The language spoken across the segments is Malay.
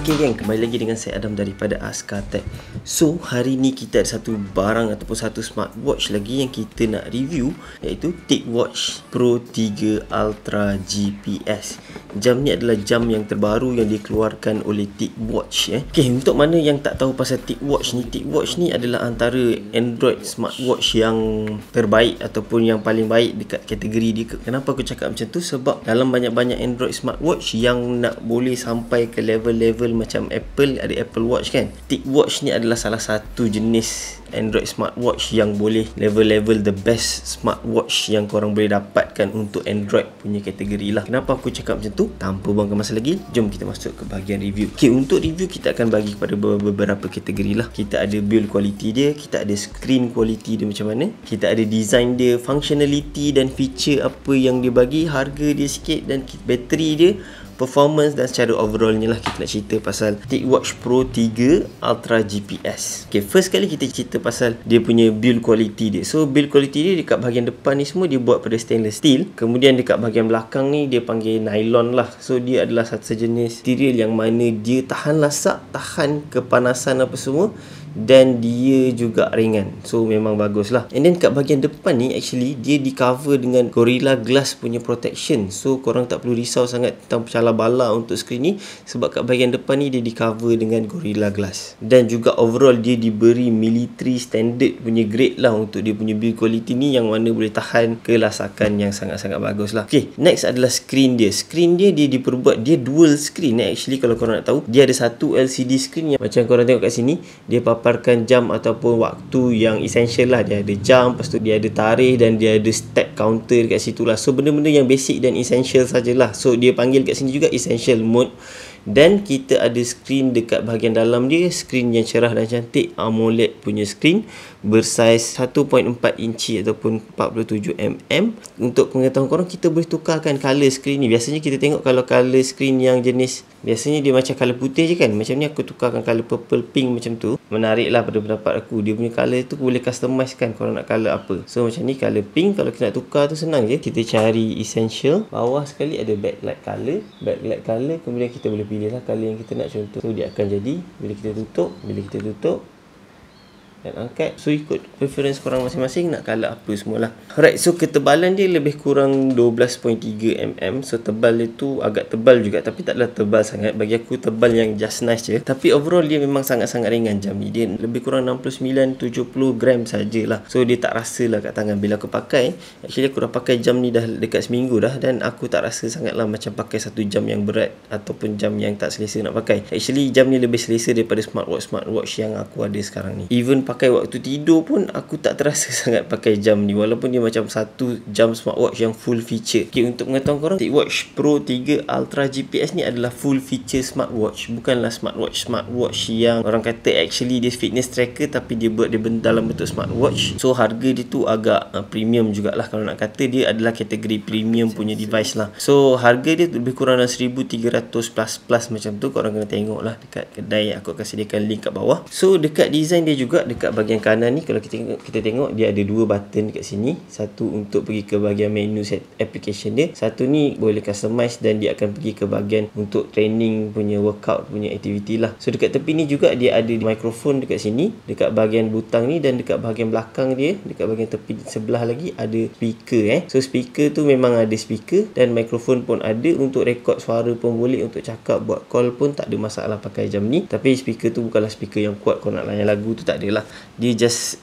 Okey geng, kembali lagi dengan saya Adam daripada Askar Tech. So, hari ni kita ada satu barang ataupun satu smartwatch lagi yang kita nak review, iaitu TicWatch Pro 3 Ultra GPS. Jam ni adalah jam yang terbaru yang dikeluarkan oleh TicWatch. Okey, untuk mana yang tak tahu pasal TicWatch ni adalah antara Android smartwatch yang terbaik ataupun yang paling baik dekat kategori dia. Kenapa aku cakap macam tu? Sebab dalam banyak-banyak Android smartwatch yang nak boleh sampai ke level-level macam Apple, ada Apple Watch kan, TicWatch ni adalah salah satu jenis Android smartwatch yang boleh level-level the best smartwatch yang korang boleh dapatkan untuk Android punya kategori lah. Kenapa aku cakap macam tu? Tanpa buangkan masa lagi, jom kita masuk ke bahagian review. Okay, untuk review kita akan bagi kepada beberapa kategori lah. Kita ada build quality dia, kita ada screen quality dia macam mana, kita ada design dia, functionality dan feature apa yang dia bagi, harga dia sikit, dan bateri dia, performance dan secara overallnya lah kita nak cerita pasal TicWatch Pro 3 Ultra GPS. Okay, first kali kita cerita pasal dia punya build quality dia. So build quality dia dekat bahagian depan ni semua dia buat pada stainless steel. Kemudian dekat bahagian belakang ni dia panggil nylon lah. So dia adalah satu sejenis material yang mana dia tahan lasak, tahan kepanasan apa semua, dan dia juga ringan. So memang bagus lah. And then kat bahagian depan ni actually dia di cover dengan Gorilla Glass punya protection. So korang tak perlu risau sangat tentang cala bala untuk skrin ni, sebab kat bahagian depan ni dia di cover dengan Gorilla Glass. Dan juga overall dia diberi military standard punya grade lah untuk dia punya build quality ni, yang mana boleh tahan kelasakan yang sangat-sangat bagus lah. Okay, next adalah screen dia. Screen dia diperbuat, dia dual screen actually. Kalau korang nak tahu, dia ada satu LCD screen yang macam korang tengok kat sini, dia paparkan jam ataupun waktu yang essential lah. Dia ada jam, lepas tu dia ada tarikh, dan dia ada step counter dekat situ lah. So benda-benda yang basic dan essential sajalah. So dia panggil kat sini juga essential mode. Dan kita ada screen dekat bahagian dalam dia, screen yang cerah dan cantik, AMOLED punya screen bersaiz 1.4 inci ataupun 47mm. Untuk pengetahuan korang, kita boleh tukarkan color screen ni. Biasanya kita tengok kalau color screen yang jenis, biasanya dia macam color putih je kan. Macam ni aku tukarkan color purple pink macam tu. Menarik lah pada pendapat aku. Dia punya color tu boleh customize kan korang nak color apa. So macam ni color pink. Kalau kita nak tukar tu senang je. Kita cari essential, bawah sekali ada backlight color. Kemudian kita boleh pilih lah color yang kita nak. Contoh, so dia akan jadi bila kita tutup dan angkat. So ikut preference korang masing-masing nak color apa semualah. Alright, so ketebalan dia lebih kurang 12.3mm. So tebal dia tu agak tebal juga, tapi taklah tebal sangat. Bagi aku tebal yang just nice je. Tapi overall dia memang sangat-sangat ringan jam ni. Dia lebih kurang 69-70 gram sajalah. So dia tak rasa lah kat tangan bila aku pakai. Actually aku dah pakai jam ni dah dekat seminggu dah, dan aku tak rasa sangat lah macam pakai satu jam yang berat ataupun jam yang tak selesa nak pakai. Actually jam ni lebih selesa daripada smartwatch yang aku ada sekarang ni. Even pakai waktu tidur pun aku tak terasa sangat pakai jam ni, walaupun dia macam satu jam smartwatch yang full feature. Okay, untuk pengetahuan korang, TicWatch Pro 3 Ultra GPS ni adalah full feature smartwatch, bukanlah smartwatch yang orang kata actually dia fitness tracker, tapi dia buat dia dalam bentuk smartwatch. So harga dia tu agak premium jugalah. Kalau nak kata dia adalah kategori premium punya device lah. So harga dia lebih kurang dalam 1300 plus macam tu. Korang kena tengok lah dekat kedai, aku akan sediakan link kat bawah. So dekat design dia juga, dekat bahagian kanan ni kalau kita tengok dia ada dua button dekat sini. Satu untuk pergi ke bahagian menu set application dia, satu ni boleh customize dan dia akan pergi ke bahagian untuk training punya workout punya activity lah. So dekat tepi ni juga dia ada mikrofon dekat sini, dekat bahagian butang ni, dan dekat bahagian belakang dia, dekat bahagian tepi sebelah lagi ada speaker. So speaker tu memang ada speaker, dan mikrofon pun ada. Untuk rekod suara pun boleh, untuk cakap, buat call pun tak ada masalah pakai jam ni. Tapi speaker tu bukanlah speaker yang kuat kau nak layan lagu tu, tak adalah. Dia just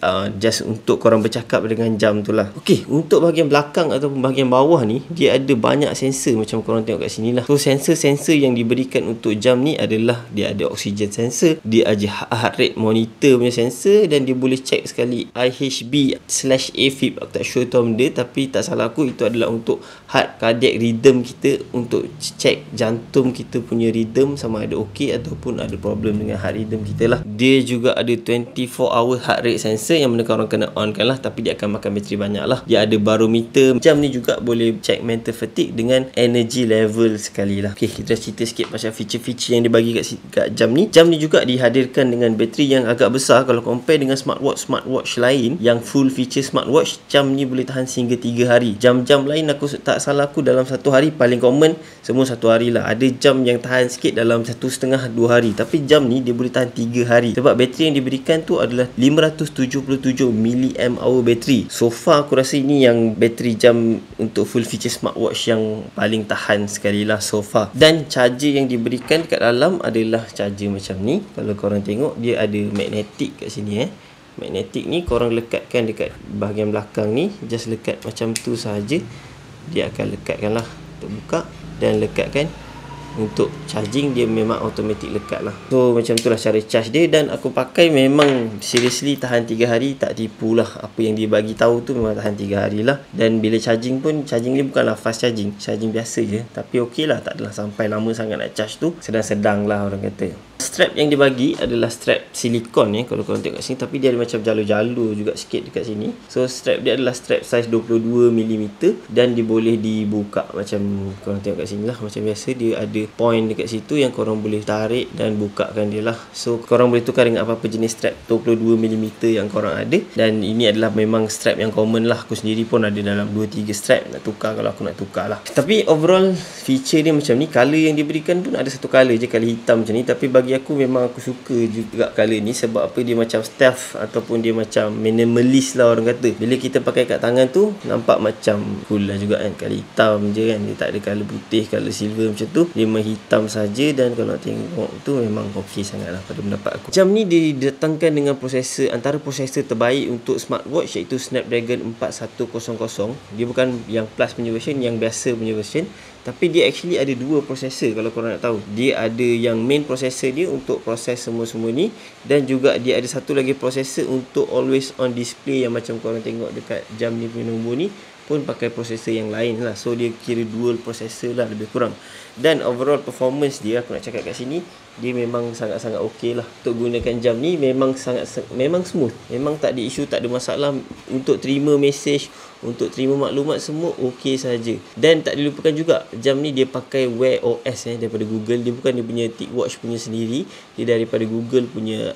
untuk korang bercakap dengan jam tu lah. Okay, untuk bahagian belakang ataupun bahagian bawah ni, dia ada banyak sensor macam korang tengok kat sini lah. So sensor-sensor yang diberikan untuk jam ni adalah dia ada oxygen sensor, dia ada heart rate monitor punya sensor, dan dia boleh check sekali IHB/AFib. Aku tak sure tu benda, tapi tak salah aku itu adalah untuk heart cardiac rhythm kita, untuk check jantung kita punya rhythm sama ada okey ataupun ada problem dengan heart rhythm kita lah. Dia juga ada 24 hour heart rate sensor yang mana korang kena on kan lah, tapi dia akan makan bateri banyak lah. Dia ada barometer. Jam ni juga boleh check mental fatigue dengan energy level sekali lah. Okay, kita dah cerita sikit pasal feature-feature yang dibagi kat jam ni. Jam ni juga dihadirkan dengan bateri yang agak besar. Kalau compare dengan smartwatch lain yang full feature smartwatch, jam ni boleh tahan sehingga 3 hari. Jam-jam lain aku tak salah aku dalam 1 hari, paling common semua 1 hari lah. Ada jam yang tahan sikit dalam 1.5-2 hari, tapi jam ni dia boleh tahan 3 hari sebab bateri yang diberikan tu adalah 577 mAh bateri. So far aku rasa ini yang bateri jam untuk full feature smartwatch yang paling tahan sekali lah so far. Dan charger yang diberikan kat dalam adalah charger macam ni. Kalau korang tengok, dia ada magnetic kat sini Magnetic ni korang lekatkan dekat bahagian belakang ni, just lekat macam tu saja, dia akan lekatkan lah untuk buka, dan lekatkan untuk charging, dia memang automatic lekat lah. So macam tu lah cara charge dia, dan aku pakai memang seriously tahan 3 hari, tak tipu lah. Apa yang dia bagi tahu tu memang tahan 3 hari lah. Dan bila charging pun, charging ni bukanlah fast charging biasa je, tapi okey lah, tak adalah sampai lama sangat nak charge tu, sedang-sedang lah orang kata. Strap yang dibagi adalah strap silikon kalau korang tengok kat sini, tapi dia ada macam jalur-jalur juga sikit dekat sini. So strap dia adalah strap size 22mm dan dia boleh dibuka macam korang tengok kat sini lah. Macam biasa dia ada point dekat situ yang korang boleh tarik dan bukakan dia lah. So korang boleh tukar dengan apa-apa jenis strap 22mm yang korang ada, dan ini adalah memang strap yang common lah. Aku sendiri pun ada dalam 2-3 strap nak tukar kalau aku nak tukar lah. Tapi overall feature dia macam ni. Color yang diberikan pun ada satu color je, color hitam macam ni, tapi bagi aku memang aku suka juga color ni. Sebab apa, dia macam stealth ataupun dia macam minimalist lah orang kata. Bila kita pakai kat tangan tu nampak macam cool lah juga kan. Color hitam je kan, dia tak ada color putih, color silver macam tu, dia memang hitam saja. Dan kalau nak tengok tu memang okey sangat lah pada pendapat aku. Jam ni didatangkan dengan prosesor, antara prosesor terbaik untuk smartwatch, iaitu Snapdragon 4100. Dia bukan yang plus punya version, yang biasa punya version, tapi dia actually ada 2 prosesor. Kalau korang nak tahu, dia ada yang main prosesor dia untuk proses semua-semua ni, dan juga dia ada satu lagi prosesor untuk always on display yang macam korang tengok dekat jam ni punya nombor ni pun pakai prosesor yang lain lah. So dia kira dual prosesor lah lebih kurang. Dan overall performance dia, aku nak cakap kat sini, dia memang sangat-sangat okey lah untuk gunakan jam ni. Memang memang smooth, memang tak ada isu, tak ada masalah untuk terima mesej, untuk terima maklumat, semua okey saja. Dan tak dilupakan juga, jam ni dia pakai Wear OS daripada Google. Dia bukan dia punya TicWatch punya sendiri, dia daripada Google punya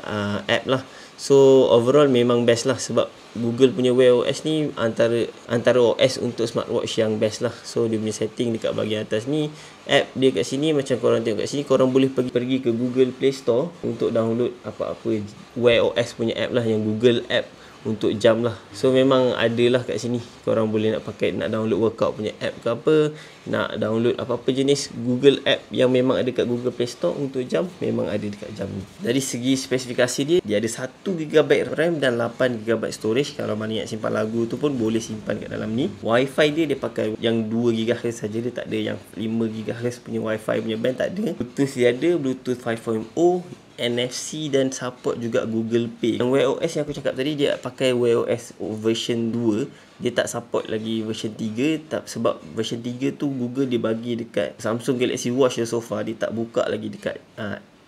app lah. So overall memang best lah, sebab Google punya Wear OS ni antara OS untuk smartwatch yang best lah. So dia punya setting dekat bahagian atas ni, app dia kat sini, macam korang tengok kat sini, korang boleh pergi ke Google Play Store untuk download apa-apa Wear OS punya app lah, yang Google app untuk jam lah. So memang ada lah kat sini, korang boleh nak pakai, nak download workout punya app ke apa, nak download apa-apa jenis Google app yang memang ada kat Google Play Store untuk jam, memang ada dekat jam ni. Dari segi spesifikasi dia ada 1GB RAM dan 8GB storage. Kalau mana nak simpan lagu tu pun boleh simpan kat dalam ni. Wi-Fi dia pakai yang 2GHz saja, dia tak ada yang 5GHz punya Wi-Fi punya band, tak ada. Bluetooth dia ada, Bluetooth 5.0, NFC, dan support juga Google Pay. Yang Wear OS yang aku cakap tadi, dia pakai Wear OS version 2. Dia tak support lagi version 3 sebab version 3 tu Google dia bagi dekat Samsung Galaxy Watch so far. Dia tak buka lagi dekat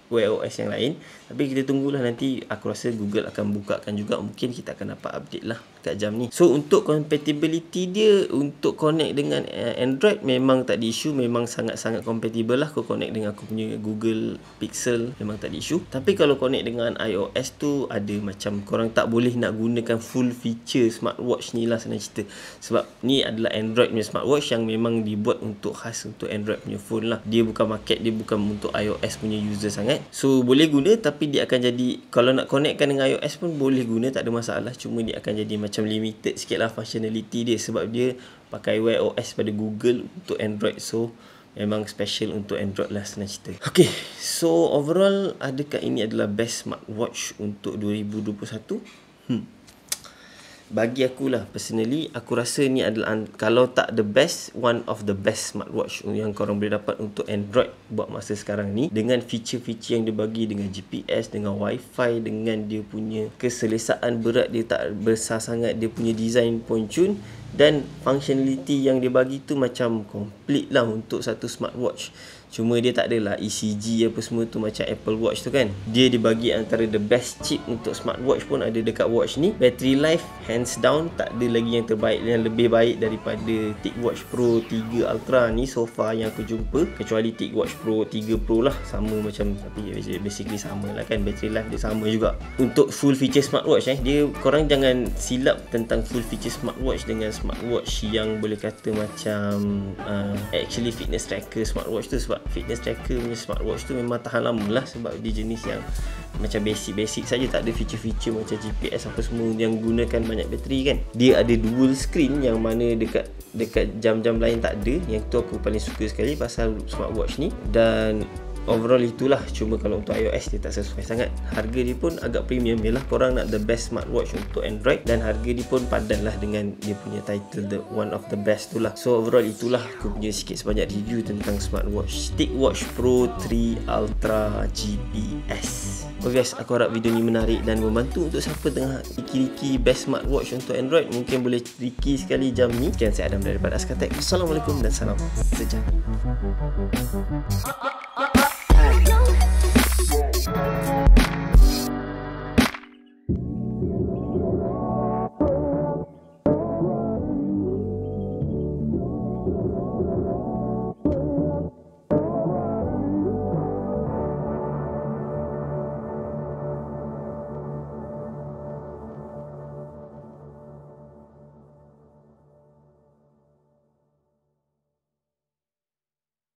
Wear OS yang lain. Tapi kita tunggulah nanti, aku rasa Google akan bukakan juga. Mungkin kita akan dapat update lah kat jam ni. So untuk compatibility dia, untuk connect dengan Android memang tak ada isu. Memang sangat-sangat compatible lah. Kau connect dengan aku punya Google Pixel, memang tak ada isu. Tapi kalau connect dengan iOS tu, ada macam korang tak boleh nak gunakan full feature smartwatch ni lah, senang cerita. Sebab ni adalah Android punya smartwatch yang memang dibuat untuk khas untuk Android punya phone lah. Dia bukan market, dia bukan untuk iOS punya user sangat. So boleh guna, tapi dia akan jadi, kalau nak connectkan dengan iOS pun boleh guna, tak ada masalah. Cuma dia akan jadi macam limited sikit lah functionality dia, sebab dia pakai Wear OS pada Google untuk Android. So memang special untuk Android lah, senang cerita. Okay, so overall, adakah ini adalah best smartwatch untuk 2021? Bagi aku lah, personally, aku rasa ni adalah, kalau tak the best, one of the best smartwatch yang korang boleh dapat untuk Android buat masa sekarang ni. Dengan feature-feature yang dia bagi, dengan GPS, dengan Wi-Fi, dengan dia punya keselesaan berat, dia tak besar sangat, dia punya design pun cun, dan functionality yang dia bagi tu macam complete lah untuk satu smartwatch. Cuma dia tak adalah ECG apa semua tu macam Apple Watch tu kan. Dia dibagi antara the best chip untuk smartwatch pun ada dekat watch ni. Battery life hands down tak ada lagi yang terbaik, yang lebih baik daripada TicWatch Pro 3 Ultra ni so far yang aku jumpa, kecuali TicWatch Pro 3 Pro lah, sama macam, tapi basically sama lah kan, battery life dia sama juga. Untuk full feature smartwatch dia, korang jangan silap tentang full feature smartwatch dengan smartwatch yang boleh kata macam actually fitness tracker smartwatch tu. Sebab fitness tracker punya smartwatch tu memang tahan lama lah, sebab dia jenis yang macam basic saja, tak ada feature-feature macam GPS apa semua yang gunakan banyak bateri kan. Dia ada dual screen yang mana dekat jam-jam lain tak ada. Yang tu aku paling suka sekali pasal smartwatch ni. Dan overall itulah. Cuma kalau untuk iOS dia tak sesuai sangat. Harga dia pun agak premium. Yalah, korang nak the best smartwatch untuk Android, dan harga dia pun padan lah dengan dia punya title the one of the best tu lah. So overall itulah aku punya sikit sebanyak review tentang smartwatch TicWatch Pro 3 Ultra GPS. Okay guys, aku harap video ni menarik dan membantu untuk siapa tengah riki-riki best smartwatch untuk Android. Mungkin boleh riki sekali jam ni. Sekian, saya Adam daripada Askatek. Assalamualaikum dan salam sejahtera.